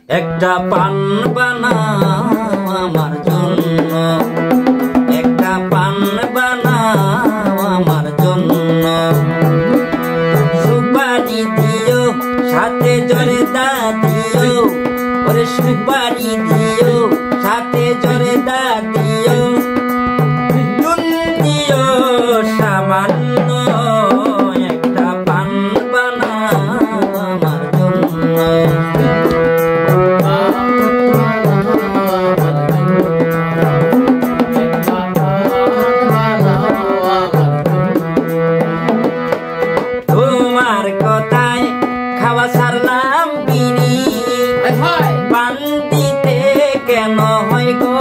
একটা পান বানাও আমার জন্য, একটা পান বানাও আমার জন্য। সুপারি দিও সাথে জর্দা দিও, ওরে সুপারি দিও সাথে জর্দা দিও, চুন দিও সামান্য, একটা পান বানাও আমার জন্য। তোমার কথায় খাওয়া সারলাম বিড়ি, পান দিতে কেন হয় গো